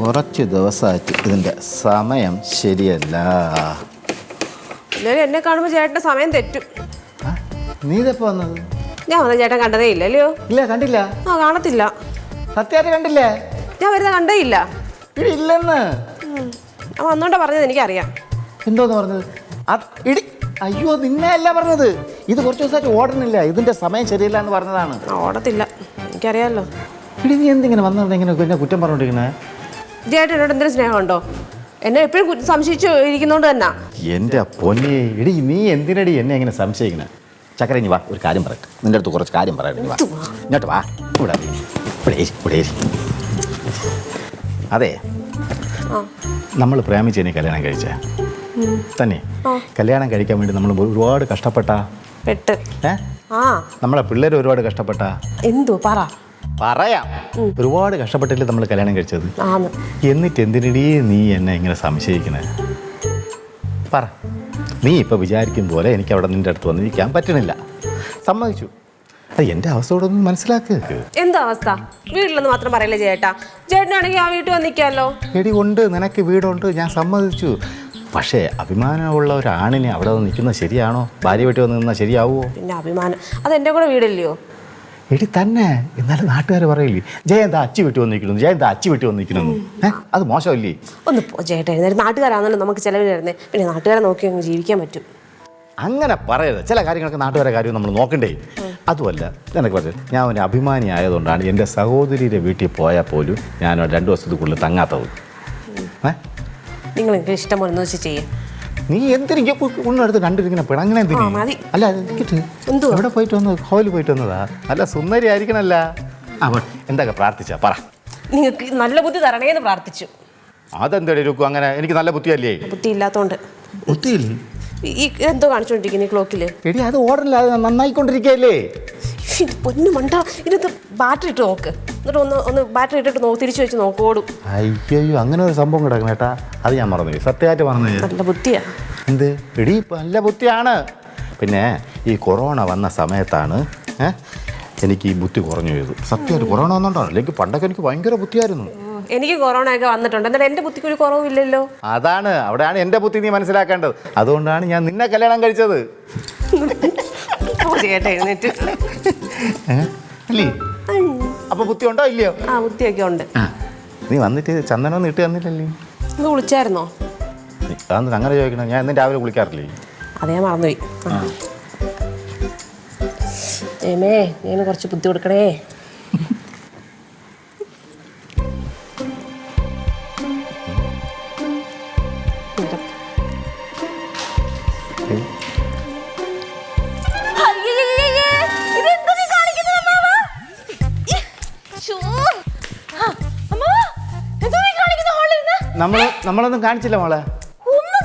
കുറച്ച് ദിവസമായിട്ട് ഇതിൻ്റെ സമയം ശരിയല്ല. എന്നാലും എന്നെ കാണുമ്പോൾ ചേട്ടൻ്റെ സമയം തെറ്റും. നീ ഇതെപ്പോ വന്നത്? ഞാൻ വന്ന ചേട്ടൻ കണ്ടതേ ഇല്ലല്ലോ. ഇല്ല, കണ്ടില്ല. കാണത്തില്ല. സത്യമായിട്ട് കണ്ടില്ലേ? ഞാൻ വരുന്ന കണ്ടേ ഇല്ല. ഇടി ഇല്ലെന്ന് അവൻ വന്നോണ്ടാ പറഞ്ഞത്, എനിക്കറിയാം. എന്തോന്ന് പറഞ്ഞത്? ഇടി അയ്യോ, നിന്നെ അല്ല പറഞ്ഞത്. ഇത് കുറച്ച് ദിവസമായിട്ട് ഓടണില്ല, ഇതിന്റെ സമയം ശരിയല്ല എന്ന് പറഞ്ഞതാണ്. ഓടത്തില്ല, എനിക്കറിയാമല്ലോ. ഇടി നീ എന്തിങ്ങനെ വന്നിട്ട് ഇങ്ങനെ എന്നെ കുറ്റം പറഞ്ഞോണ്ടിരിക്കണേ? ചേട്ടൻ എന്നോട് എന്തൊരു സ്നേഹമുണ്ടോ? എന്നെ എപ്പോഴും സംശയിച്ചു ഇരിക്കുന്നോണ്ട് തന്നെ. എൻ്റെ പൊന്നെ, ഇടി നീ എന്തിനടി എന്നെ എങ്ങനെ സംശയിക്കണേ? ചക്കര ഇനി വാ, ഒരു കാര്യം പറയട്ടെ. നിന്റെ അടുത്ത് കുറച്ച് കാര്യം പറയട്ടെ. ഇങ്ങോട്ട് വാ. ഇവിടെ അതെ, നമ്മൾ പ്രേമിച്ചതിനെ കല്യാണം കഴിച്ചേ തന്നെ. കല്യാണം കഴിക്കാൻ വേണ്ടി നമ്മൾ ഒരുപാട് കഷ്ടപ്പെട്ടാ. നമ്മളെ പിള്ളേർ ഒരുപാട് കഷ്ടപ്പെട്ടാ. എന്തോ പറയാം, ഒരുപാട് കഷ്ടപ്പെട്ടില്ലേ നമ്മൾ കല്യാണം കഴിച്ചത്. എന്നിട്ട് എന്തിനടി നീ എന്നെ ഇങ്ങനെ സംശയിക്കണേ? പറ. നീ ഇപ്പൊ വിചാരിക്കും പോലെ എനിക്ക് അവിടെ നിന്റെ അടുത്ത് വന്നിരിക്കാൻ പറ്റണില്ല, സമ്മതിച്ചു. എന്റെ അവസ്ഥ കൂടെ ഒന്ന് മനസ്സിലാക്ക്. എന്താ അവസ്ഥ? വീട്ടിലൊന്ന് മാത്രം പറയല്ലേ ചേട്ടാ. ചേട്ടനാണെങ്കിൽ ആ വീട്ടിൽ വന്നിക്കാമല്ലോ. എടി ഉണ്ട്, നിനക്ക് വീടുണ്ട്, ഞാൻ സമ്മതിച്ചു. പക്ഷേ അഭിമാനമുള്ള ഒരാണിനെ അവിടെ വന്ന് നിൽക്കുന്നത് ശരിയാണോ? ഭാര്യ വീട്ടിൽ വന്ന് നിന്നാൽ ശരിയാവുമോ? പിന്നെ അഭിമാനം, അത് എൻ്റെ കൂടെ വീടില്ലയോ? എടി തന്നെ. എന്നാലും നാട്ടുകാർ പറയില്ലേ, ജയന്താ അച്ചി വീട്ടിൽ വന്നിരിക്കുന്നു, ജയന്താ അച്ചി വീട്ടിൽ വന്നിരിക്കുന്നു. അത് മോശമല്ലേ? ഒന്ന് ചേട്ടാ, എന്നാലും നാട്ടുകാരാണല്ലോ നമുക്ക് ചിലവിന് തരുന്നത്. പിന്നെ നാട്ടുകാരെ നോക്കി അങ്ങ് ജീവിക്കാൻ പറ്റും. അങ്ങനെ പറയരുത്. ചില കാര്യങ്ങളൊക്കെ നാട്ടുകാരെ കാര്യം നമ്മൾ നോക്കണ്ടേ. അതുമല്ല, എനിക്ക് പറഞ്ഞു, ഞാൻ ഒരു അഭിമാനി ആയതുകൊണ്ടാണ് എൻ്റെ സഹോദരിയുടെ വീട്ടിൽ പോയാൽ പോലും ഞാൻ 2 ദിവസத்துக்குള്ളിൽ തങ്ങാത്തത്. നിങ്ങൾ എനിക്ക് ഇഷ്ടം പോലെ വെച്ച് ചെയ്യാം. നീ എന്തിനാ ഉണ്ണെടുത്ത് കണ്ടിരിക്കണ പിണങ്ങനെ? എന്തിനാ? അല്ല എവിടെ പോയിട്ട് വന്നു? ഹോളിൽ പോയിട്ട് വന്നതാ? നല്ല സുന്ദരി ആയിരിക്കണല്ല. എന്തൊക്കെ പ്രാർത്ഥിച്ചാ പറ. നിങ്ങൾക്ക് നല്ല ബുദ്ധി തരണേന്ന് പ്രാർത്ഥിച്ചു. അതെന്താ രുക്കു അങ്ങനെ? എനിക്ക് നല്ല ബുദ്ധിയല്ലേ? ബുദ്ധി ഇല്ലാത്തോണ്ട്. ബുദ്ധിയില്ലേ? ഈ എന്തോ കാണിച്ചോണ്ടിരിക്കുന്നു ഈ ക്ലോക്കില്? എടി അത് ഓർഡറില്ല, അത് നന്നായിക്കൊണ്ടിരിക്കല്ലേ. പൊന്നു മണ്ട, ഇതിനകത്ത് ബാറ്ററി ഇട്ട് നോക്ക്. എന്നിട്ട് ഒന്ന് ബാറ്ററി ഇട്ടിട്ട് തിരിച്ചു വെച്ച് നോക്കോടും. അയ്യോ, അങ്ങനെ ഒരു സംഭവം കിടക്കണം കേട്ടാ. അത് ഞാൻ മറന്നു, സത്യമായിട്ട് മറന്നു. നല്ല ബുദ്ധിയാ. എന്ത് എടി, നല്ല ബുദ്ധിയാണ്. പിന്നെ ഈ കൊറോണ വന്ന സമയത്താണ് എനിക്ക് ഈ ബുദ്ധി കുറഞ്ഞു പോയത്. സത്യമായിട്ട് കൊറോണ വന്നോണ്ടോ? അല്ലെങ്കിൽ പണ്ടൊക്കെ എനിക്ക് ഭയങ്കര ബുദ്ധിയായിരുന്നു. എനിക്ക് കൊറോണ ഒക്കെ വന്നിട്ടുണ്ട്, എന്നിട്ട് എൻ്റെ ബുദ്ധിക്ക് ഒരു കുറവില്ലല്ലോ. അതാണ്, അവിടെയാണ് എൻ്റെ ബുദ്ധി നീ മനസ്സിലാക്കേണ്ടത്. അതുകൊണ്ടാണ് ഞാൻ നിന്നെ കല്യാണം കഴിച്ചത്. എഴുന്നേറ്റ് അല്ലേ? അപ്പൊ ബുദ്ധി ഉണ്ടോ ഇല്ലയോ? ബുദ്ധിയൊക്കെ ഉണ്ട്. നീ വന്നിട്ട് ചന്ദനമൊന്നും ഇട്ട് തന്നില്ലല്ലേ? ഇത് കുളിച്ചായിരുന്നോ? അതൊന്നും അങ്ങനെ ചോദിക്കണം. ഞാൻ എന്നും രാവിലെ കുളിക്കാറില്ലേ? അതേ മറന്നുപോയി. ഏമേ, നീ കുറച്ച് ബുദ്ധി കൊടുക്കണേ. നമ്മളൊന്നും കാണിച്ചില്ല മോളെ. ഒന്നും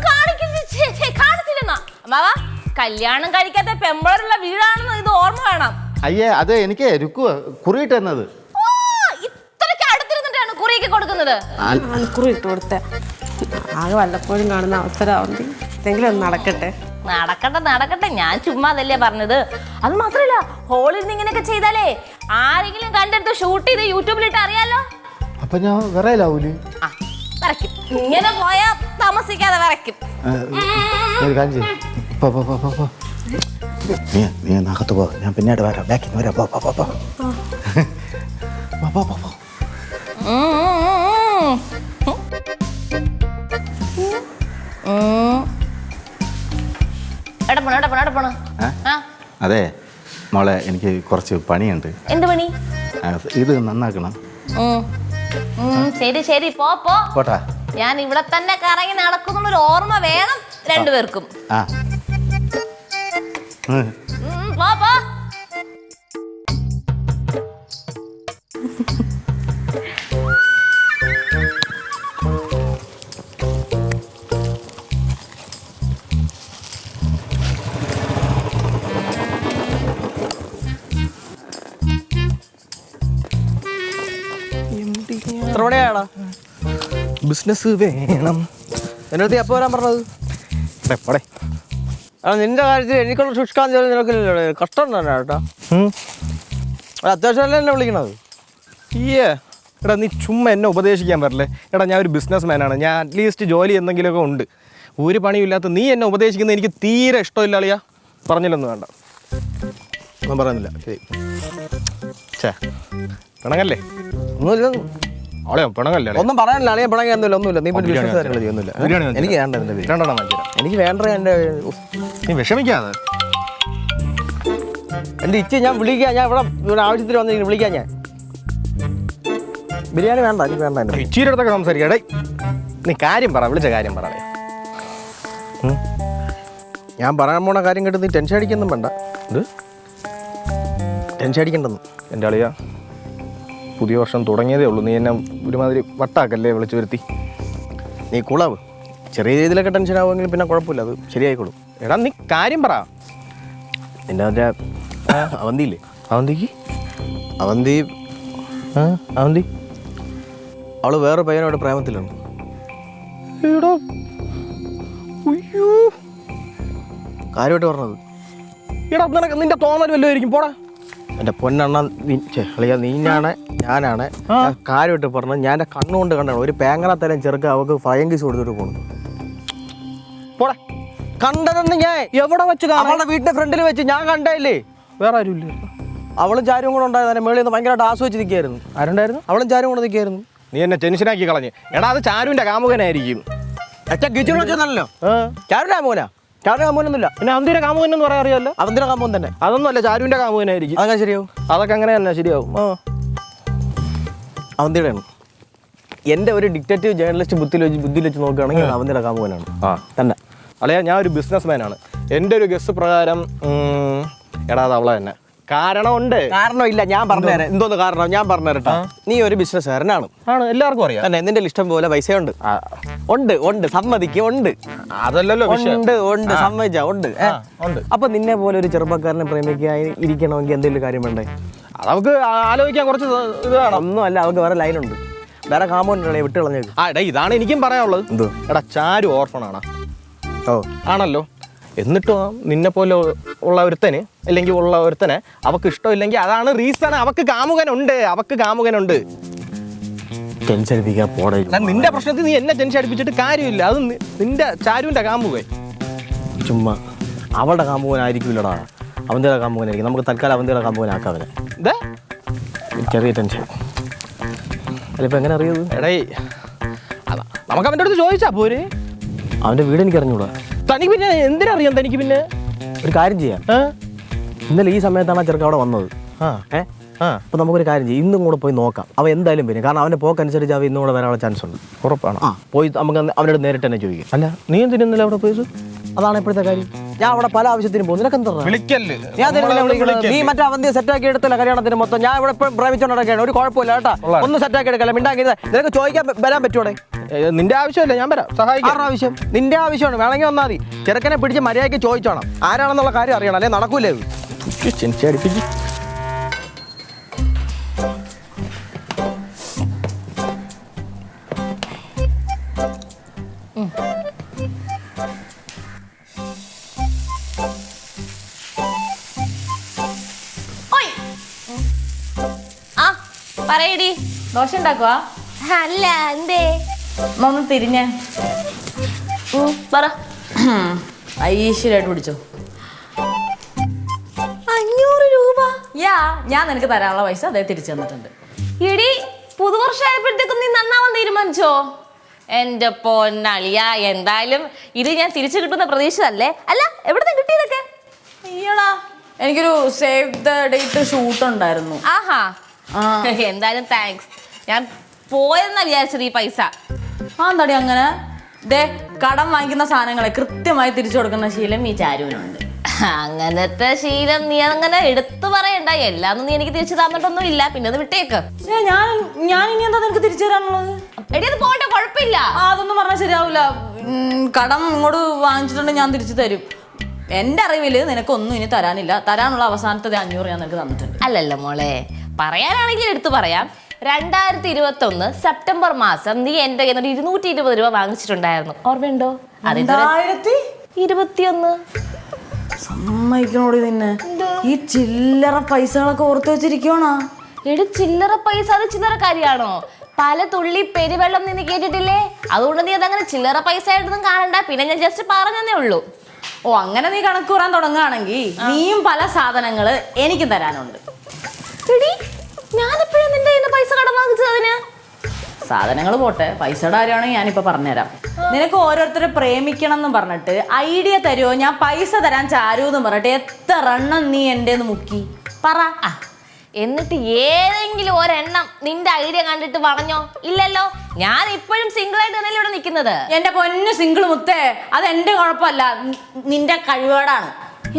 കാണിച്ചില്ലെന്നാ അമ്മാവാ? കല്യാണം കഴിക്കാത്ത പെമ്പളറുള്ള വീടാണെന്ന് ഇത് ഓർമ്മ വേണം. അയ്യേ, അത് എനിക്ക് രുക്കു കുറിയിട്ട് തന്നത്. ഇത്രയ്ക്ക് അടുത്തിരുന്നിട്ടാണ് കുറിയൊക്കെ കൊടുക്കുന്നത്? കുറി ഇട്ട് കൊടുത്ത ആകെ വല്ലപ്പോഴും കാണുന്ന അവസരമാവുന്നത്. എന്തെങ്കിലും നടക്കട്ടെ. നടക്കട്ടെ, ഞാൻ ചുമ്മാ അതല്ലേ പറഞ്ഞത്. അത് മാത്രല്ല, ഹോളിൽ നിന്ന് ഇങ്ങനെയൊക്കെ ചെയ്താലേ ആരെങ്കിലും കണ്ടെടുത്ത് ഷൂട്ട് ചെയ്ത് യൂട്യൂബിലിട്ട് അറിയാലോ. അപ്പൊ ഞാൻ വിറയിലാവൂലേ? വരയ്ക്കും. ഇങ്ങനെ പോയാ താമസിക്കാതെ വരയ്ക്കും. നീ നകത്ത് പോ, ഞാൻ പിന്നീട് വരാം. ബാക്കിൽ വരാം. അതെ മോളെ, എനിക്ക് കുറച്ച് പണിയുണ്ട്. എന്ത് പണി? ഇത് നന്നാക്കണം. ശരി പോട്ടാ. ഞാൻ ഇവിടെ തന്നെ കറങ്ങി നടക്കുന്നൊരു ഓർമ്മ വേണം രണ്ടുപേർക്കും. പോ. എത്ര മണിയാടാ? ബിസിനസ് വേണം എന്നടുത്ത് എപ്പോ വരാൻ പറഞ്ഞത്? നിന്റെ കാര്യത്തിൽ എനിക്കുള്ള ശുഷ്കാന്തി നിനക്കില്ലല്ലോ. കഷ്ടം തന്നെ കേട്ടാ. അത്യാവശ്യമല്ലേ എന്നെ വിളിക്കണത്? എടാ നീ ചുമ്മാ എന്നെ ഉപദേശിക്കാൻ പറ്റില്ലേ? എടാ ഞാൻ ഒരു ബിസിനസ് മാനാണ്, ഞാൻ അറ്റ്ലീസ്റ്റ് ജോലി എന്തെങ്കിലുമൊക്കെ ഉണ്ട്. ഒരു പണിയില്ലാത്ത നീ എന്നെ ഉപദേശിക്കുന്നത് എനിക്ക് തീരെ ഇഷ്ടമില്ല അളിയാ. പറഞ്ഞില്ലൊന്നും വേണ്ട, ഒന്നും പറയുന്നില്ല. ശരി ചേ പിണങ്ങല്ലേ? ഒന്നുമില്ല, അവളെയോ പിണങ്ങല്ലേ? ഒന്നും പറയാനില്ല. അളിയാ പിണങ്ങി ഒന്നുമില്ല. നീ ബിസിനസ് കാര്യങ്ങൾ ചെയ്യുന്നില്ല. എനിക്ക് വേണ്ട എൻ്റെ പേര്. രണ്ടെണ്ണം വാങ്ങിക്കാം. എനിക്ക് വേണ്ട എൻ്റെ നീ വിഷമിക്കാതെ. എൻ്റെ ഇച്ച ഞാൻ വിളിക്കാം. ഞാൻ ഇവിടെ ആവശ്യത്തിന് വന്നിരിക്കുന്നു, വിളിക്കാം ഞാൻ. ബിരിയാണി വേണ്ട, എനിക്ക് വേണ്ട. എൻ്റെ ഇച്ചിരി അടുത്തൊക്കെ സംസാരിക്കാം. എടേ നീ കാര്യം പറ, വിളിച്ച കാര്യം പറ. ഞാൻ പറയാൻ പോണ കാര്യം കേട്ട് നീ ടെൻഷൻ അടിക്കൊന്നും വേണ്ട. ഇത് ടെൻഷൻ അടിക്കണ്ടെന്ന്. എൻ്റെ അളിയാ, പുതിയ വർഷം തുടങ്ങിയതേ ഉള്ളൂ, നീ എന്നെ ഒരുമാതിരി വട്ടാക്കല്ലേ വിളിച്ചു വരുത്തി. നീ കൂളാവ്. ചെറിയ രീതിയിലൊക്കെ ടെൻഷൻ ആവുമെങ്കിൽ പിന്നെ കുഴപ്പമില്ല, അത് ശരിയായിക്കോളും. എടാ നീ കാര്യം പറ. എൻ്റെ മറ്റേ അവന്തിയില്ലേ? അവന്തിക്ക് അവന്തി അവന്തി അവള് വേറെ പയ്യനോട് പ്രേമത്തിലുണ്ട്. എടോ അയ്യോ, കാര്യമായിട്ട് പറഞ്ഞത്. എടാ നിനക്ക് നിന്റെ തോന്നൽ വല്ലതും ആയിരിക്കും. പോടാ എൻ്റെ പൊന്നെണ്ണ അളിയാ, നീനാണ് ഞാനാണ്. ഞാൻ കാര്യമായിട്ട് പറഞ്ഞത്. ഞാൻ എൻ്റെ കണ്ണുകൊണ്ട് കണ്ടാണ് ഒരു പേങ്ങനത്തരം ചെറുക്ക അവൾക്ക് ഫയൻ കേസ് കൊടുത്തിട്ട് പോകുന്നു. പോടാ. കണ്ടതെന്ന് ഞാൻ എവിടെ വെച്ച് അവളുടെ വീടിൻ്റെ ഫ്രണ്ടിൽ വെച്ച് ഞാൻ കണ്ടല്ലേ. വേറെ ആരും ഇല്ല. അവളും ചാരും കൂടെ ഉണ്ടായിരുന്നു. മേളിൽ നിന്ന് ഭയങ്കരമായിട്ട് ആസ്വദിച്ച് നിൽക്കുകയായിരുന്നു. ആരുണ്ടായിരുന്നു? അവളും ചാരും കൂടെ നിൽക്കുകയായിരുന്നു. നീ എന്നെ ടെൻഷനാക്കി കളഞ്ഞ്. എടാ അത് ചാരുവിന്റെ കാമുകനായിരിക്കും. കിച്ചണല്ലോ ചാരുടെ കാമോനാ? ചാരുടെ കാമോനൊന്നുമില്ല. പിന്നെ അവന്തിയുടെ കാമുകൻ എന്ന് പറയാൻ അറിയാമല്ലോ. അവന്തിയുടെ കാമോൻ തന്നെ. അതൊന്നും അല്ല, ചാരുവിന്റെ കാമുകനായിരിക്കും. അതങ്ങനെ ശരിയാവും. അതൊക്കെ അങ്ങനെ തന്നെ ശരിയാവും. അവന്തിയുടെ ആണ്. എൻ്റെ ഒരു ഡിക്റ്റേറ്റീവ് ജേർണലിസ്റ്റ് ബുദ്ധിയിൽ വെച്ച് നോക്കുകയാണെങ്കിൽ അവന്തിയുടെ കാമുകനാണ് തന്നെ. അല്ലയാ, ഞാൻ ഒരു ബിസിനസ് മാനാണ്. എൻ്റെ ഒരു ഗസ് പ്രകാരം എടാ അത് അവളെ തന്നെ. കാരണമുണ്ട്. കാരണമില്ല, ഞാൻ പറഞ്ഞുതരാം. എന്തോന്ന് കാരണം ഞാൻ പറഞ്ഞുതരട്ടെ. നീ ഒരു ബിസിനസ്സുകാരനാണ്. ആണ്, എല്ലാവർക്കും അറിയാം. തന്നെ നിന്റെ ഇഷ്ടം പോലെ പൈസയുണ്ട്. ഉണ്ട് സമ്മതിക്കും, ഉണ്ട്. അതല്ലല്ലോ ഉണ്ട് സമ്മതിച്ചാ ഉണ്ട്. അപ്പൊ നിന്നെ പോലെ ഒരു ചെറുപ്പക്കാരനെ പ്രേമിക്കായി ഇരിക്കണമെങ്കിൽ എന്തെങ്കിലും കാര്യം വേണ്ടേ? അതവർക്ക് ആലോചിക്കാൻ കുറച്ച് ഇത് വേണം. ഒന്നും അല്ല, അവർക്ക് വേറെ ലൈനുണ്ട്, വേറെ കാമോനുണ്ടേ, വിട്ട് കളഞ്ഞേക്ക്. എടാ ഇതാണ് എനിക്കും പറയാനുള്ളത്. എന്തോ? എടാ ചാരു ഓർഫണാണ്. ഓ ആണല്ലോ. എന്നിട്ടും നിന്നെ പോലെ ഉള്ള ഒരുത്തന് അല്ലെങ്കിൽ ഉള്ള ഒരുത്തനെ അവക്ക് ഇഷ്ടമില്ലെങ്കിൽ അതാണ് റീസൺ. അവക്ക് കാമുകനുണ്ട്. ടെൻഷൻ അടിപ്പിക്കാൻ പോടെ. നിന്റെ പ്രശ്നത്തിൽ നീ എന്നെ ടെൻഷൻ അടിപ്പിച്ചിട്ട് കാര്യമില്ല. അത് നിന്റെ ചാരുവിന്റെ കാമുകൻ. ചുമ്മാ അവളുടെ കാമുകനായിരിക്കില്ലടാ, അവന്തിയുടെ കാമുകനായിരിക്കും. നമുക്ക് തൽക്കാലം അവന്തിയുടെ കാമുകനാക്കാം അവനെ. ഇതേ ചെറിയ ടെൻഷൻ. അതിപ്പോൾ എങ്ങനെ അറിയത്? എടേ അതാ നമുക്ക് അവൻ്റെ അടുത്ത് ചോദിച്ചാ പോരെ. അവൻ്റെ വീട് എനിക്ക് അറിഞ്ഞൂടാ. തനിക്ക് പിന്നെ എന്തിനറിയാം? തനിക്ക് പിന്നെ ഒരു കാര്യം ചെയ്യാം. ഇന്നലെ ഈ സമയത്താണ് ആ ചെറുക്ക അവിടെ വന്നത്. അപ്പോൾ നമുക്കൊരു കാര്യം ചെയ്യും, ഇന്നും കൂടെ പോയി നോക്കാം. അവൻ എന്തായാലും വരും. കാരണം അവൻ്റെ പോക്കനുസരിച്ച് അവൻ ഇന്നും കൂടെ വരാനുള്ള ചാൻസ് ഉണ്ട്. ഉറപ്പാണ്. പോയി നമുക്ക് അവനോട് നേരിട്ട് തന്നെ ചോദിക്കാം. അല്ല നീ എന്തിനല്ലേ അവിടെ പോയത്? അതാണ് ഇപ്പോഴത്തെ കാര്യം. ഞാൻ അവിടെ പല ആവശ്യത്തിനും പോകും. നിനക്ക് എന്താ വിളിക്കല്ലേ? നീ മറ്റേ അവന്തി സെറ്റാക്കി എടുത്തില്ല കല്യാണത്തിന് മൊത്തം. ഞാൻ ഇവിടെ ഇപ്പം പ്രേമിച്ചോണ്ടൊക്കെയാണ്. ഒരു കുഴപ്പമില്ല കേട്ടാ, ഒന്ന് സെറ്റാക്കി എടുക്കല. മിണ്ടാക്കി നിനക്ക് ചോദിക്കാൻ വരാൻ പറ്റുവാടെ? നിന്റെ ആവശ്യമല്ല, ഞാൻ വരാം സഹായിക്കാം. ആരുടെ ആവശ്യം? നിന്റെ ആവശ്യമാണ്. വേണമെങ്കിൽ വന്നാൽ മതി. ചെറുക്കനെ പിടിച്ച് മര്യാദയ്ക്ക് ചോദിച്ചോണം, ആരാണെന്നുള്ള കാര്യം അറിയണം, അല്ലെ നടക്കൂലേ ഇത്. അടുപ്പിച്ച് പറയടി. ദോശ ഉണ്ടാക്കുവാ? അല്ല എന്തേ ഒന്ന് തിരിഞ്ഞേ. പറ. ഐശ്വര്യമായിട്ട് പിടിച്ചോ. 500 രൂപ? യാ, ഞാൻ നിനക്ക് തരാനുള്ള പൈസ അതേ തിരിച്ചു തന്നിട്ടുണ്ട്. എടി പുതുവർഷമായപ്പോഴത്തേക്കും നീ നന്നാവാൻ തീരുമാനിച്ചോ? എന്റെ പൊന്നളിയ, എന്തായാലും ഇത് ഞാൻ തിരിച്ചു കിട്ടുന്ന പ്രതീക്ഷയല്ലേ. അല്ല എവിടുന്ന് കിട്ടിയതൊക്കെ? അയ്യോടാ, എനിക്കൊരു സേവ് ദ ഡേറ്റ് ഷൂട്ട് ഉണ്ടായിരുന്നു. ആഹാ, എന്തായാലും താങ്ക്സ്. ഞാൻ പോയെന്നാ വിചാരിച്ചത് ഈ പൈസ. എന്താടി അങ്ങനെ? ദേ, കടം വാങ്ങിക്കുന്ന സാധനങ്ങളെ കൃത്യമായി തിരിച്ചു കൊടുക്കുന്ന ശീലം ഈ ചാരുവിനുണ്ട്. അങ്ങനത്തെ ശീലം നീ അങ്ങനെ എടുത്തു പറയണ്ട. എല്ലാം നീ എനിക്ക് തിരിച്ചു തന്നിട്ടൊന്നും ഇല്ല. പിന്നെ അത് വിട്ടേക്ക്. ഞാൻ ഇനി എന്താ നിനക്ക് തിരിച്ചു തരാനുള്ളത്? എടി അത് പോട്ടെ, കുഴപ്പമില്ല. അതൊന്നും പറഞ്ഞാൽ ശരിയാവില്ല. കടം ഇങ്ങോട്ട് വാങ്ങിച്ചിട്ടുണ്ടെങ്കിൽ ഞാൻ തിരിച്ചു തരും. എൻ്റെ അറിവിൽ നിനക്കൊന്നും ഇനി തരാനില്ല. തരാനുള്ള അവസാനത്തെ 500 ഞാൻ നിനക്ക് തന്നിട്ടുണ്ട്. അല്ലല്ല മോളെ, പറയാനാണെങ്കിൽ എടുത്തു പറയാം. 2021 സെപ്റ്റംബർ മാസം നീ എൻ്റെ കയ്യിൽ നിന്ന് 220 രൂപ വാങ്ങിച്ചിട്ടുണ്ടായിരുന്നു. ഓർമ്മയുണ്ടോ? 2021. സമ്മതിക്കണോടി നിന്നെ. ഈ ചില്ലറ പൈസകളൊക്കെ ഓർത്ത് വെച്ചിരിക്കണോ? എടി ചില്ലറ പൈസ അത് ചില്ലറ കാര്യമാണോ? പല തുള്ളി പെരുവെള്ളം നിന്ന് കേട്ടിട്ടില്ലേ? അതുകൊണ്ട് നീ അതങ്ങനെ ചില്ലറ പൈസ ആയിട്ടൊന്നും കാണണ്ട. പിന്നെ ഞാൻ ജസ്റ്റ് പറഞ്ഞതേ ഉള്ളൂ. ഓ അങ്ങനെ നീ കണക്ക് കൂറാൻ തുടങ്ങുകയാണെങ്കിൽ നീയും പല സാധനങ്ങള് എനിക്കും തരാനുണ്ട്. ഞാനെപ്പോഴും നിന്റെ കയ്യിൽ നിന്ന് പൈസ കടം വാങ്ങിച്ചത് അതിന്? സാധനങ്ങൾ പോട്ടെ, പൈസയുടെ കാര്യമാണെങ്കിൽ ഞാനിപ്പോൾ പറഞ്ഞുതരാം. നിനക്ക് ഓരോരുത്തരെ പ്രേമിക്കണം എന്ന് പറഞ്ഞിട്ട് ഐഡിയ തരുമോ, ഞാൻ പൈസ തരാൻ ചാരൂ എന്ന് പറഞ്ഞിട്ട് എത്ര എണ്ണം നീ എൻ്റെ മുക്കി പറ. എന്നിട്ട് ഏതെങ്കിലും ഒരെണ്ണം നിന്റെ ഐഡിയ കണ്ടിട്ട് പറഞ്ഞോ? ഇല്ലല്ലോ. ഞാൻ ഇപ്പോഴും സിംഗിൾ ആയിട്ട് തന്നെ ഇവിടെ നിൽക്കുന്നത്. എന്റെ പൊന്ന് സിംഗിൾ മുത്തേ, അത് എന്റെ കുഴപ്പമല്ല, നിന്റെ കഴിവേടാണ്.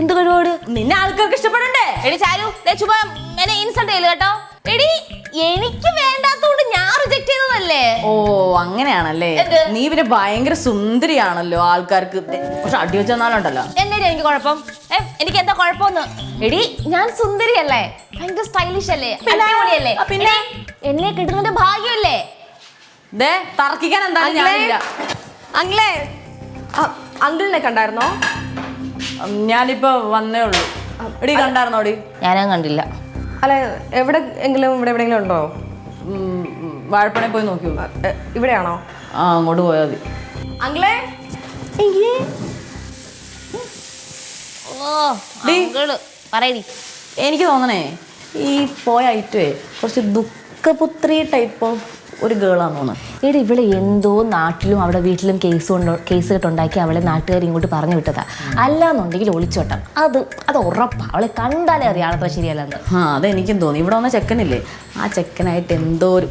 എന്ത് കഴിവോട്? നിന്നെ ആൾക്കാർക്ക് ഇഷ്ടപ്പെടണ്ടേ? എടി ചാരു, ചുമ്മാ എന്നെ ഇൻസൾട്ട് ചെയ്യല് കേട്ടോ. എടി എനിക്ക് വേണ്ടാത്തോണ്ട് ഞാൻ റിജക്ട് ചെയ്തതല്ലേ. ഓ അങ്ങനെയാണല്ലേ. നീ പിന്നെ ഭയങ്കര സുന്ദരിയാണല്ലോ, ആൾക്കാർക്ക് പക്ഷെ അടി വെച്ചെന്നാലുണ്ടല്ലോ. എന്നെ എനിക്ക് കുഴപ്പം? എനിക്ക് എന്താ കുഴപ്പമൊന്ന്? എടി ഞാൻ സുന്ദരിയല്ലേ, ഭയങ്കര സ്റ്റൈലിഷ് അല്ലേ, അടിപൊളിയല്ലേ? പിന്നെ എന്നെ കിട്ടുന്നതിന്റെ ഭാഗ്യമല്ലേ. ദേ തർക്കിക്കാൻ എന്തായാലും ഞാനില്ല. അങ്കിളെ, അങ്കിളിനെ കണ്ടായിരുന്നോ? ഞാനിപ്പോ വന്നേ ഉള്ളൂ. എടി കണ്ടായിരുന്നോടി? ഞാനും കണ്ടില്ല. അല്ല, എവിടെയെങ്കിലും ഇവിടെ എവിടെയെങ്കിലും ഉണ്ടോ? വാഴപ്പണി പോയി നോക്കി. ഇവിടെയാണോ? ആ അങ്ങോട്ട് പോയാൽ മതി. അങ്കിളെ, പറയടി. എനിക്ക് തോന്നണേ ഈ പോയ ഐറ്റമേ കുറച്ച് ദുഃഖപുത്രി ടൈപ്പ് ഓഫ് ഒരു ഗേളാന്ന് തോന്നുന്നു. എടി ഇവിടെ എന്തോ നാട്ടിലും അവിടെ വീട്ടിലും കേസ് കെട്ടുണ്ടാക്കി അവളെ നാട്ടുകാർ ഇങ്ങോട്ട് പറഞ്ഞു വിട്ടതാ. അല്ലാന്നുണ്ടെങ്കിൽ ഒളിച്ചോട്ടം. അത് ഉറപ്പാ. അവളെ കണ്ടാലേ അറിയാം ആളത്ര ശരിയല്ലെന്ന്. അതെനിക്കും തോന്നി. ഇവിടെ വന്ന ചെക്കനില്ലേ, ആ ചെക്കനായിട്ട് എന്തോ ഒരു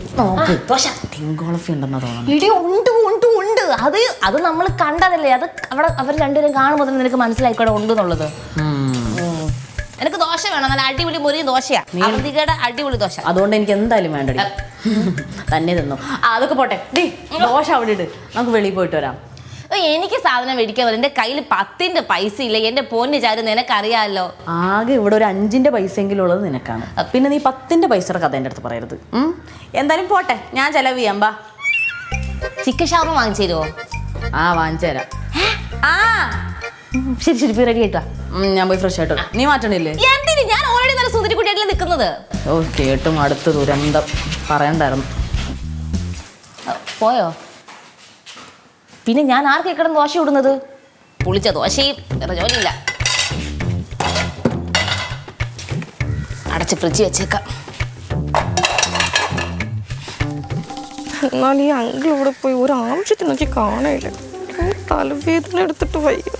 ടിങ്കോളഫി ഉണ്ടെന്നാ തോന്നുന്നു. ഇടി ഉണ്ട് ഉണ്ട് ഉണ്ട്. അത് നമ്മൾ കണ്ടതല്ലേ. അത് അവിടെ അവർ രണ്ടുപേരും കാണുമ്പോൾ തന്നെ നിനക്ക് മനസ്സിലായിക്കോടെ ഉണ്ട് എന്നുള്ളത്. എനിക്ക് ദോശ വേണം, നല്ല അടിപൊളി മുറി ദോശയാ. അവധികയുടെ അടിപൊളി ദോശ. അതുകൊണ്ട് എനിക്ക് എന്തായാലും വേണ്ടടി, തന്നെ തിന്നു. അതൊക്കെ പോട്ടെ, ഡി ദോശ അവിടെ ഇട്, നമുക്ക് വെളിയിൽ പോയിട്ട് വരാം. എനിക്ക് സാധനം മേടിക്കാൻ പോലെ എൻ്റെ കയ്യിൽ 10ന്റെ പൈസ ഇല്ല. എൻ്റെ പൊന്ന് ചാരു, നിനക്കറിയാമല്ലോ. ആകെ ഇവിടെ ഒരു 5ന്റെ പൈസയെങ്കിലും ഉള്ളത് നിനക്കാണ്. പിന്നെ നീ 10ന്റെ പൈസയുടെ കഥ എൻ്റെ അടുത്ത് പറയരുത്. എന്തായാലും പോട്ടെ, ഞാൻ ചെലവ് ചെയ്യാം. ബാ, ചിക്കൻ ഷവർമ വാങ്ങിച്ചു തരുമോ? ആ വാങ്ങിച്ചു തരാം. ആ ശരി ശരി, പോയി റെഡി ആയിട്ടാ. ഞാൻ പോയി ഫ്രഷ് ആയിട്ട്. നീ മാറ്റണില്ലേ? എന്തിന്? ഞാൻ ഓൾറെഡി നല്ല സുന്ദരി കുട്ടിയായിട്ടല്ലേ നിൽക്കുന്നത്. ഓ കേട്ടും അടുത്ത ദുരന്തം പറയണ്ടായിരുന്നു. പോയോ? പിന്നെ ഞാൻ ആർക്കെ കിടന്ന് ദോശ ഇടുന്നത്? പുളിച്ച ദോശയും വേറെ ജോലിയില്ല. അടച്ച് ഫ്രിഡ്ജ് വെച്ചേക്കാം. എന്നാൽ ഈ അങ്കിൾ ഇവിടെ പോയി ഒരു ആവശ്യത്തിനൊക്കെ കാണാനില്ല. തലവേദന എടുത്തിട്ട് വയ്യ.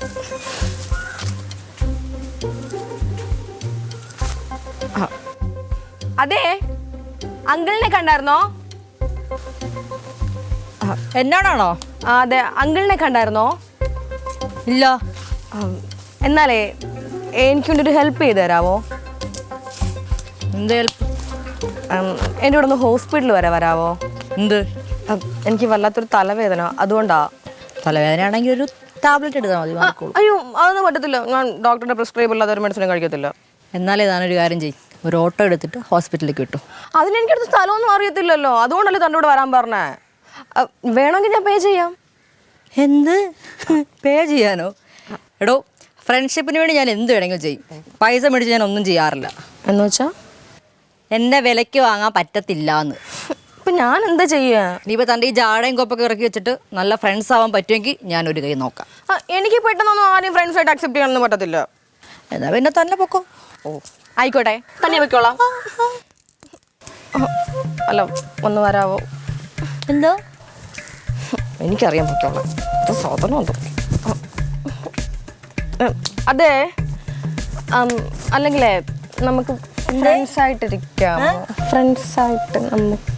അതെ, അങ്കിളിനെ കണ്ടായിരുന്നോ? എന്നോടാണോ? അതെ, അങ്കിളിനെ കണ്ടായിരുന്നോ? ഇല്ല. എന്നാലേ എനിക്ക് വേണ്ടി ഒരു ഹെൽപ്പ് ചെയ്ത് തരാമോ? എന്ത് ഹെൽപ്പ്? എൻ്റെ കൂടെ ഒന്ന് ഹോസ്പിറ്റലിൽ വരാവോ? എന്ത്? എനിക്ക് വല്ലാത്തൊരു തലവേദന, അതുകൊണ്ടാ. തലവേദന ആണെങ്കിൽ ഒരു ടാബ്ലറ്റ് എടുത്താൽ മതി. അയ്യോ, അതൊന്നും പറ്റത്തില്ല. ഞാൻ ഡോക്ടറുടെ പ്രിസ്ക്രൈബ് അല്ലാതെ ഒരു മെഡിസിനും കഴിക്കത്തില്ല. എന്നാലേ താനൊരു കാര്യം ചെയ്യും, ഒരു ഓട്ടോ എടുത്തിട്ട് ഹോസ്പിറ്റലിലേക്ക് കിട്ടും. അതിനെനിക്കടുത്ത് സ്ഥലമൊന്നും അറിയത്തില്ലല്ലോ, അതുകൊണ്ടല്ലേ തൻ്റെ കൂടെ വരാൻ പറഞ്ഞേ. വേണമെങ്കിൽ ഞാൻ പേ ചെയ്യാം. എന്ത് പേ ചെയ്യാനോ? എടോ, ഫ്രണ്ട്ഷിപ്പിന് വേണ്ടി ഞാൻ എന്ത് വേണമെങ്കിലും ചെയ്യും. പൈസ മേടിച്ച് ഞാൻ ഒന്നും ചെയ്യാറില്ല. എന്ന് വെച്ചാൽ എൻ്റെ വിലയ്ക്ക് വാങ്ങാൻ പറ്റത്തില്ല എന്ന്. ഇപ്പം ഞാൻ എന്താ ചെയ്യാ? ഇനിയിപ്പോൾ തൻ്റെ ഈ ജാടയും കോപ്പൊക്കെ ഇറക്കി വെച്ചിട്ട് നല്ല ഫ്രണ്ട്സ് ആവാൻ പറ്റുമെങ്കിൽ ഞാനൊരു കൈ നോക്കാം. എനിക്ക് പെട്ടെന്നൊന്നും ആരെയും ഫ്രണ്ട്സായിട്ട് അക്സെപ്റ്റ് ചെയ്യാനൊന്നും പറ്റത്തില്ല. എന്നാ പിന്നെ തന്നെ പൊക്കോ. ഓ ആയിക്കോട്ടെ, തന്നെ വെക്കോളാം. അല്ല, ഒന്ന് വരാവോ? എന്തോ? എനിക്കറിയാൻ പറ്റോളാം. സാധനം ഉണ്ടോ? അതെ, അല്ലെങ്കിലേ നമുക്ക് ഫ്രണ്ട്സായിട്ടിരിക്കാം. ഫ്രണ്ട്സായിട്ട് നമുക്ക്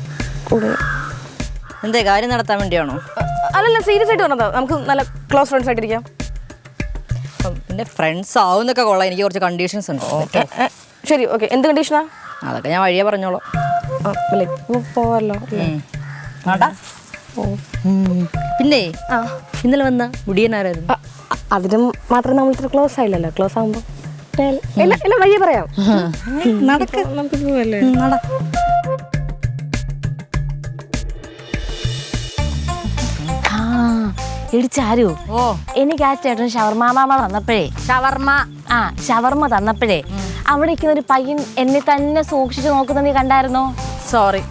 എന്തേ, കാര്യം നടത്താൻ വേണ്ടിയാണോ? അല്ലല്ല, സീരിയസ് ആയിട്ട് പറഞ്ഞതാ. നമുക്ക് നല്ല ക്ലോസ് ഫ്രണ്ട്സ് ആയിട്ടിരിക്കാം. പിന്നെ ഫ്രണ്ട്സ് ആവുന്നൊക്കെ കൊള്ളാം. എനിക്ക് കുറച്ച് കണ്ടീഷൻസ് ഉണ്ട്. ശരി, ഓക്കെ. എന്ത് കണ്ടീഷനാ? അതൊക്കെ ഞാൻ വഴിയേ പറഞ്ഞോളാം. പോവല്ലോ. പിന്നെ ഇന്നലെ വന്ന മുടിയനാരായിരുന്നു? അതിന് മാത്രം നമ്മൾ ഇത്ര ക്ലോസ് ആയില്ലല്ലോ. ക്ലോസ് ആകുമ്പോ എല്ലാം വഴിയെ പറയാം. നടക്ക്, നട. ഇടിച്ചാരു, എനിക്ക് ആ ചേട്ടൻ ഷവർമ്മ തന്നപ്പോഴേ ഷവർമ്മ തന്നപ്പോഴേ അവിടെ ഇരിക്കുന്ന ഒരു പയ്യൻ എന്നെ തന്നെ സൂക്ഷിച്ചു നോക്കുന്നത് നീ കണ്ടായിരുന്നോ? സോറി,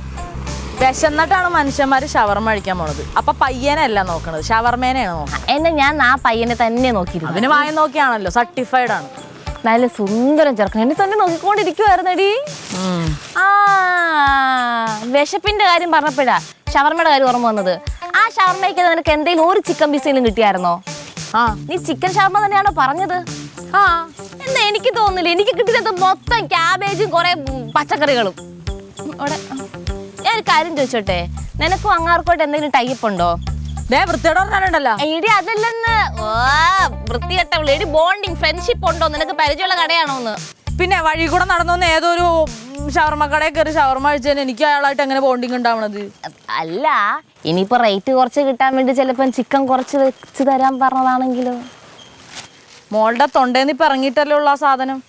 വിശന്നിട്ടാണ് മനുഷ്യന്മാര് ഷവർമ കഴിക്കാൻ പോണത്. അപ്പൊ പയ്യനല്ല നോക്കണത്, ഷവർമേനെയാണ് നോക്കുന്നത്. എന്നെ ഞാൻ ആ പയ്യനെ തന്നെ നോക്കിയിരുന്നു. അതിന് വായ നോക്കിയാണല്ലോ, സർട്ടിഫൈഡ് ആണ്. നല്ല സുന്ദരം ചെറുക്കൻ എന്നെ തന്നെ നോക്കിക്കൊണ്ടിരിക്കുവായിരുന്നടി. ആ വിശപ്പിന്റെ കാര്യം പറഞ്ഞപ്പോഴാ ഷവർമയുടെ കാര്യം ഓർമ്മ വന്നത്. ആ ഷവർമയ്ക്ക് നിനക്ക് എന്തെങ്കിലും ഒരു ചിക്കൻ പീസെങ്കിലും കിട്ടിയായിരുന്നോ? ആ നീ ചിക്കൻ ഷവർമ തന്നെയാണോ പറഞ്ഞത്? ആ എന്താ എനിക്ക് തോന്നുന്നില്ല. എനിക്ക് കിട്ടിയത് മൊത്തം ക്യാബേജും കുറെ പച്ചക്കറികളും. അവിടെ ഞാൻ ഒരു കാര്യം ചോദിച്ചോട്ടെ, നിനക്കും അങ്ങാർക്കോട്ട് എന്തെങ്കിലും ടൈപ്പ് ഉണ്ടോ? വൃത്തിയോടെ പറഞ്ഞാലുണ്ടല്ലോ. എടി അതല്ലെന്ന്. വൃത്തികെട്ടവള്. എടി ബോണ്ടിങ് ഫ്രണ്ട്ഷിപ്പ് ഉണ്ടോ? നിനക്ക് പരിചയമുള്ള കടയാണോന്ന്? പിന്നെ വഴി കൂടെ നടന്നു ഏതൊരു ഷവർമ കടയിൽ കയറി ഷവർമ കഴിച്ചതിന് എനിക്ക് അയാളായിട്ട് എങ്ങനെ ബോണ്ടിങ് ഉണ്ടാവണത്? അല്ല, ഇനിയിപ്പോ റേറ്റ് കുറച്ച് കിട്ടാൻ വേണ്ടി ചിലപ്പം ചിക്കൻ കുറച്ച് വെച്ച് തരാൻ പറഞ്ഞതാണെങ്കിലോ? മോളുടെ തൊണ്ടേന്ന് ഇപ്പൊ ഇറങ്ങിയിട്ടല്ലേ ഉള്ള ആ സാധനം.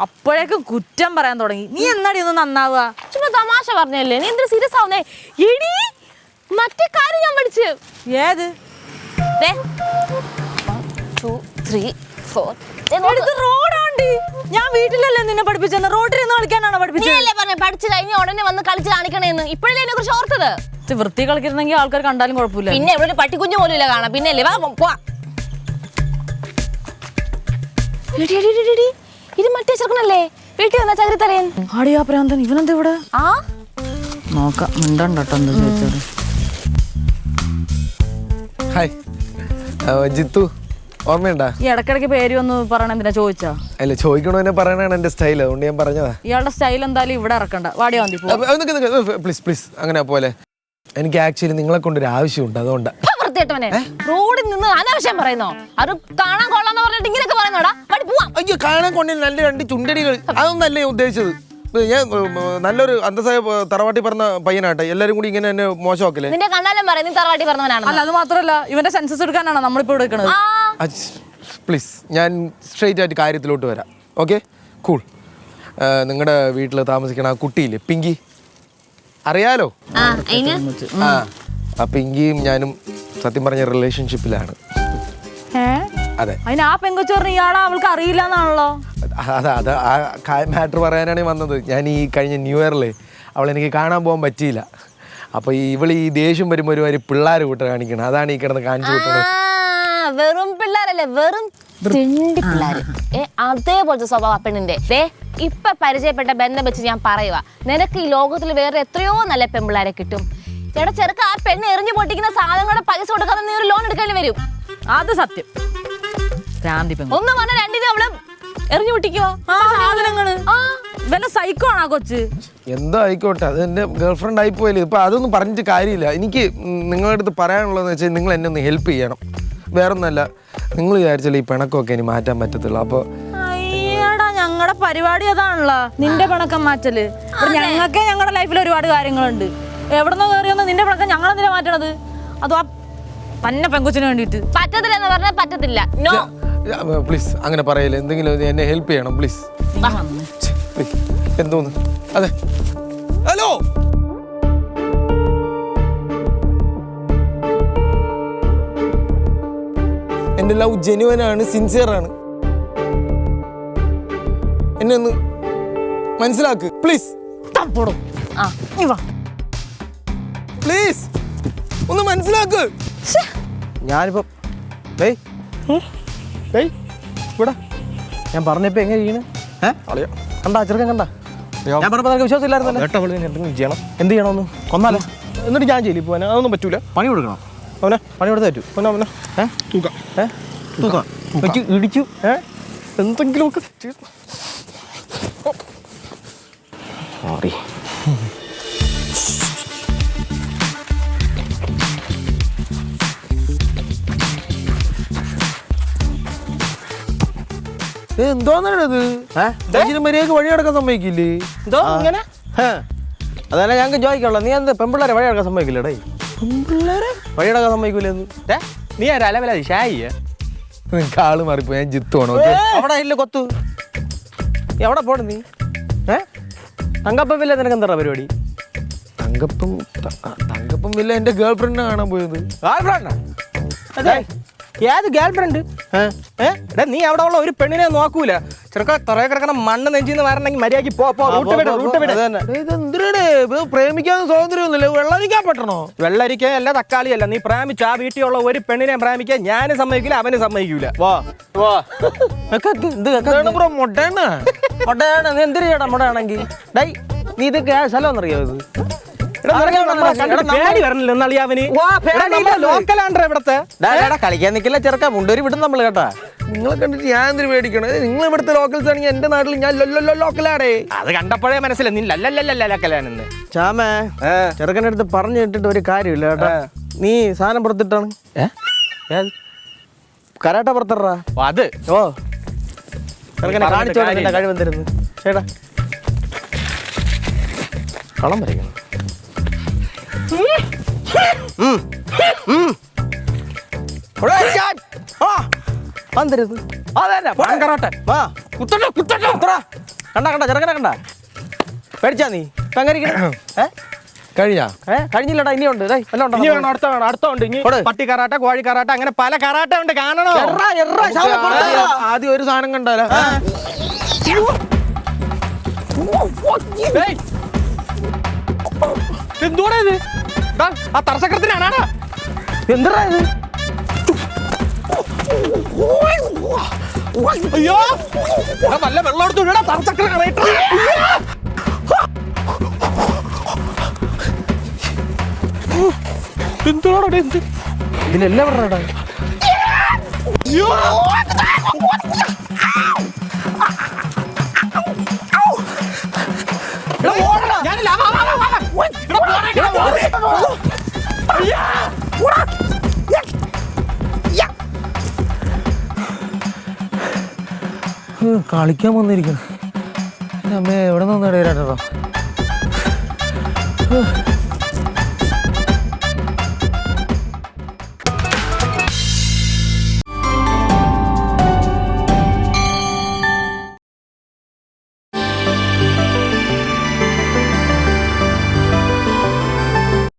അപ്പോഴേക്കും കുറ്റം പറയാൻ തുടങ്ങി. നീ എന്നാടി ഒന്ന് നന്നാവുക? ചുമ്മാ തമാശ പറഞ്ഞല്ലേ, നീ എന്തൊരു സീരിയസ് ആവുന്നേ? എടി മറ്റേ കാര്യം ഞാൻ പഠിച്ചു. ഏത്? 1 2 3 4 റോഡാണ്ടി. ഞാൻ വീട്ടിലല്ലേ നിന്നെ പഠിപ്പിച്ചെന്ന്, റോഡിൽ നിന്ന് കളിക്കാനാണോ പഠിപ്പിച്ചത്? നീയല്ലേ പറഞ്ഞേ പഠിച്ചു കഴിഞ്ഞ ഉടനെ വന്ന് കളിച്ച് കാണിക്കണേന്ന്. ഇപ്പോഴല്ലേ എന്നെ കുറിച്ച് ഓർത്തത്? വൃത്തി കളിക്കുന്നെങ്കിൽ ആൾക്കാർ കണ്ടാലും കുഴപ്പമില്ല. പിന്നെ ഇവിടെ ഒരു പട്ടിക്കുഞ്ഞു പോലും ഇല്ല കാണാം. പിന്നെ അല്ലേ വാ പോവാ. ഇത് മറ്റേ ചെറുക്കനല്ലേ വീട്ടിൽ വന്ന ചകിരിത്തലയൻ? ആടിയാ പ്രാന്തൻ, ഇവനെന്താ ഇവിടെ? ആ നോക്കാം, മിണ്ടണ്ടോ എന്താ ചോദിച്ചത്. ഹായ് ജിത്തു, ഓർമ്മയുണ്ടാ? ഈ ഇടക്കിടക്ക് പേര് ഒന്ന് പറയണ എന്തിനാ ചോദിച്ചാ? അല്ല, ചോദിക്കണോന്നെ പറയണാണ് എൻ്റെ സ്റ്റൈൽ, അതുകൊണ്ട് ഞാൻ പറഞ്ഞതാ. ഇയാളുടെ സ്റ്റൈൽ എന്തായാലും ഇവിടെ ഇറക്കണ്ട. വാടിയാ മതി. പ്ലീസ് പ്ലീസ് അങ്ങനെ പോലെ. എനിക്ക് ആക്ച്വലി നിങ്ങളെ കൊണ്ടൊരു ആവശ്യമുണ്ട്, അതുകൊണ്ടാണ്. വൃത്തികെട്ടവനെ, റോഡിൽ നിന്ന് അനാവശ്യം പറയുന്നോ? അത് കാണാൻ കൊള്ളാന്ന് പറഞ്ഞിട്ട് ഇങ്ങനെയൊക്കെ പറയുന്നോടാ? പോവാം. അയ്യോ, കാണാൻ കൊണ്ട് നല്ല 2 ചുണ്ടടികൾ, അതൊന്നല്ലേ ഞാൻ ഉദ്ദേശിച്ചത്. ഞാൻ നല്ലൊരു അന്തസ്സായ തറവാട്ടി പറഞ്ഞ പയ്യനാട്ടെ, എല്ലാരും കൂടി ഇങ്ങനെ എന്നെ മോശമാക്കല്ലേ? നിന്റെ കണ്ണാലും പറയും നീ തറവാട്ടി പറഞ്ഞവനാണ്. അല്ല, അത് മാത്രല്ല, ഇവന്റെ സെൻസസ് എടുക്കാനാണോ നമ്മളിപ്പോ ഇവിടെ നിൽക്കണത്? പ്ലീസ്, ഞാൻ സ്ട്രെയിറ്റ് ആയിട്ട് കാര്യത്തിലോട്ട് വരാം. Okay, cool. നിങ്ങളുടെ വീട്ടിൽ താമസിക്കണ ആ കുട്ടിയില്ലേ, പിങ്കി, അറിയാലോ? ആ പിങ്കിയും ഞാനും സത്യം പറഞ്ഞ റിലേഷൻഷിപ്പിലാണ്. അതെ. അതിന് ആ പെങ്കൊച്ചു പറഞ്ഞ ഇയാളെ അവൾക്ക് അറിയില്ല എന്നാണല്ലോ. അത് ആ മാറ്റർ പറയാനാണ് വന്നത്. ഞാൻ ഈ കഴിഞ്ഞ ന്യൂ ഇയറിൽ അവളെനിക്ക് കാണാൻ പോകാൻ പറ്റിയില്ല. അപ്പോൾ ഇവൾ ഈ ദേഷ്യം വരുമ്പോൾ ഒരു പിള്ളേർ കൂട്ട കാണിക്കണം, അതാണ് ഈ കിടന്ന് കാണിച്ചു കൂട്ടുന്നത്. വെറും പിള്ളേരല്ലേ, വെറും തെണ്ടി പിള്ളേര്. അതേപോലത്തെ സ്വഭാവ പെണ്ണിന്റെ. ഇപ്പൊ പരിചയപ്പെട്ട ബന്ധം വെച്ച് ഞാൻ പറയുക, നിനക്ക് ഈ ലോകത്തിൽ വേറെ എത്രയോ നല്ല പെൺപിള്ളേരെ കിട്ടും. ചേട്ടാ ചെറുക്ക, ആ പെണ്ണ് എറിഞ്ഞു പൊട്ടിക്കുന്ന സാധനങ്ങളുടെ പൈസ കൊടുക്കാതെ നീ ഒരു ലോൺ എടുക്കേണ്ടി വരും. അത് സത്യം. ഒന്ന് പറഞ്ഞ രണ്ടിനും അവള് എറിഞ്ഞു പൊട്ടിക്കുവോ സാധനങ്ങള്? ഇവന്റെ സൈക്കോ ആണോ കൊച്ച്? എന്തോ ആയിക്കോട്ടെ, അത് എൻ്റെ ഗേൾഫ്രണ്ട് ആയിപ്പോയില്ലേ. ഇപ്പം അതൊന്നും പറഞ്ഞിട്ട് കാര്യമില്ല. എനിക്ക് നിങ്ങളുടെ അടുത്ത് പറയാനുള്ളതെന്ന് വെച്ചാൽ നിങ്ങൾ എന്നെ ഒന്ന് ഹെൽപ്പ് ചെയ്യണം. വേറൊന്നല്ല, നിങ്ങൾ വിചാരിച്ചാൽ ഈ പിണക്കമൊക്കെ ഇനി മാറ്റാൻ പറ്റത്തുള്ളൂ. അപ്പോൾ അയ്യടാ, ഞങ്ങളുടെ പരിപാടി അതാണല്ലോ, നിന്റെ പിണക്കം മാറ്റല്. ഞങ്ങൾക്ക് ഞങ്ങളുടെ ലൈഫിൽ ഒരുപാട് കാര്യങ്ങളുണ്ട്. എവിടെന്നോ കയറിയൊന്ന് നിന്റെ പിണക്കം ഞങ്ങളെന്തിനാ മാറ്റണത്? അതോ ആ പന്ന പെങ്കൊച്ചിന് വേണ്ടിയിട്ട്? പറ്റത്തില്ല എന്ന് പറഞ്ഞാൽ പറ്റത്തില്ല. നോ പ്ലീസ് അങ്ങനെ പറയല്ലേ. എന്തെങ്കിലും എന്നെ ഹെൽപ്പ് ചെയ്യണം പ്ലീസ്. എന്തോന്ന്? അതെ, ഹലോ, എൻ്റെ ലവ് ജെന്യുവൻ ആണ്, സിൻസിയർ ആണ്. എന്നെ ഒന്ന് മനസ്സിലാക്ക് പ്ലീസ്. പ്ലീസ് ഒന്ന് മനസ്സിലാക്ക്. ഞാനിപ്പം ഇവിടെ ഞാൻ പറഞ്ഞപ്പോ എങ്ങനെ ചെയ്യണ്? കണ്ടാ ചെറുക്കൻ കണ്ടാ? ഞാൻ പറഞ്ഞപ്പോ നിനക്ക് വിശ്വാസമില്ലായിരുന്നല്ലോ. എന്തെങ്കിലും ചെയ്യണം. എന്ത് ചെയ്യണമെന്ന്? കൊന്നാലോ? എന്നിട്ട് ഞാൻ ജയിലിൽ പോകാൻ അതൊന്നും പറ്റൂല. പണി കൊടുക്കണം. അവനെ പണി കൊടുത്താൽ പറ്റൂ. അവനെ തൂക്കാം. തൂക്കാം ഇടിച്ചു. എന്തെങ്കിലുമൊക്കെ സോറി. എന്തോന്നാണത്? മര്യാദക്ക് വഴി നടക്കാൻ സമ്മതിക്കില്ലേ? എന്തോ ഇങ്ങനെ? അതല്ല ഞങ്ങൾക്ക് ചോദിക്കുള്ളൂ. നീ എന്ത് പെൺപിള്ളേരെ വഴി നടക്കാൻ സമ്മതിക്കില്ലേടേ? പെൺപിള്ളേരെ വഴി നടക്കാൻ സമ്മതിക്കൂലെന്ന്? നീ അലവല ഷായി നിങ്ങൾക്ക് ആള് മാറിപ്പോ. ഞാൻ ജിത്തുവാണോ? അവിടെ ഇല്ല കൊത്തു. എവിടെ പോണ നീ? തങ്കപ്പം വില്ല നിനക്ക് എന്താ പരിപാടി? തങ്കപ്പം വില്ല എൻ്റെ ഗേൾ ഫ്രണ്ടിനെ കാണാൻ പോയത്. ഏത് ഗേൾ ഫ്രണ്ട്? നീ അവിടെ ഉള്ള ഒരു പെണ്ണിനെ നോക്കൂല. ചെറുക്ക തുറയെ കിടക്കണ മണ്ണ് നെഞ്ചിന്ന് വരണമെങ്കിൽ മര്യാദക്ക് റൂട്ട് വിട് ഇതെന്തിനാണ് പ്രേമിക്കാൻ സ്വാതന്ത്ര്യമൊന്നുമില്ല വെള്ളരിക്കാൻ പറ്റണോ? വെള്ളരിക്ക അല്ല തക്കാളി അല്ല, നീ പ്രേമിച്ച ആ വീട്ടിലുള്ള ഒരു പെണ്ണിനെ പ്രേമിക്കാൻ ഞാനും സമ്മതിക്കില്ല, അവനും സമ്മതിക്കൂല. വാ വാ മുട്ടയാണ് മുട്ടയാണ്. നീ എന്തിനു ചേട്ടാ മുട്ടയാണെങ്കിൽ? ഡൈ നീ ഇത് സ്ഥലം എന്നറിയോ? ഇത് പേടി വരണില്ല എന്നാളി അവന്. ലോക്കലാണ്ട്ര ഇവിടത്തെ. കളിക്കാൻ നിൽക്കില്ല ചെറുക്ക, മുണ്ടൂരി വിടും നമ്മൾ കേട്ടാ. നിങ്ങളെ കണ്ടിട്ട് ഞാൻ എന്തിനു പേടിക്കണം? നിങ്ങൾ ഇവിടുത്തെ ലോക്കൽസ് ആണെങ്കിൽ എന്റെ നാട്ടിൽ ഞാൻ ലോക്കലാടേ. അത് കണ്ടപ്പോഴേ മനസ്സിലായി നീ ലോക്കലാണെന്ന്. ചാമേ ചെറുക്കൻ്റെ അടുത്ത് പറഞ്ഞു കേട്ടിട്ട് ഒരു കാര്യമില്ല കേട്ടാ. നീ സാധനം പുറത്തിട്ടാണ് കരാട്ട പുറത്തിടാ. അത് ഓ ചെറുക്കനെ കാണിച്ചോട്ടെ നിന്റെ കഴിവെന്തിരുന്നു ചേട്ടാ. കളം വരയ്ക്കണം. കണ്ട ചെറുക്കനെ കണ്ട പേടിച്ചാ നീ കഴിഞ്ഞാ കഴിഞ്ഞില്ലടാ ഇനിയുണ്ട്. ഇനി വേണം, അടുത്തുണ്ട്. ഇനി പട്ടി കറാട്ട, കോഴി കറാട്ട, അങ്ങനെ പല കറാട്ട ഉണ്ട്. കാണണോ? ആദ്യം ഒരു സാധനം കണ്ടാലോ. എന്തോടാ ഇത്? ആ തർച്ചക്രത്തിനാണാ? എന്താ ഇത്? അയ്യോ നല്ല വെള്ളം എടുത്തു വിടാ. തർച്ചക്ര കറയിട്ട് എന്തോടാ എന്ത് ഇതിലെല്ലാം പറഞ്ഞാ കളിക്കാൻ വന്നിരിക്കുന്നു. അമ്മേ എവിടെ നിന്ന് ഇടയിലാട്ടോ.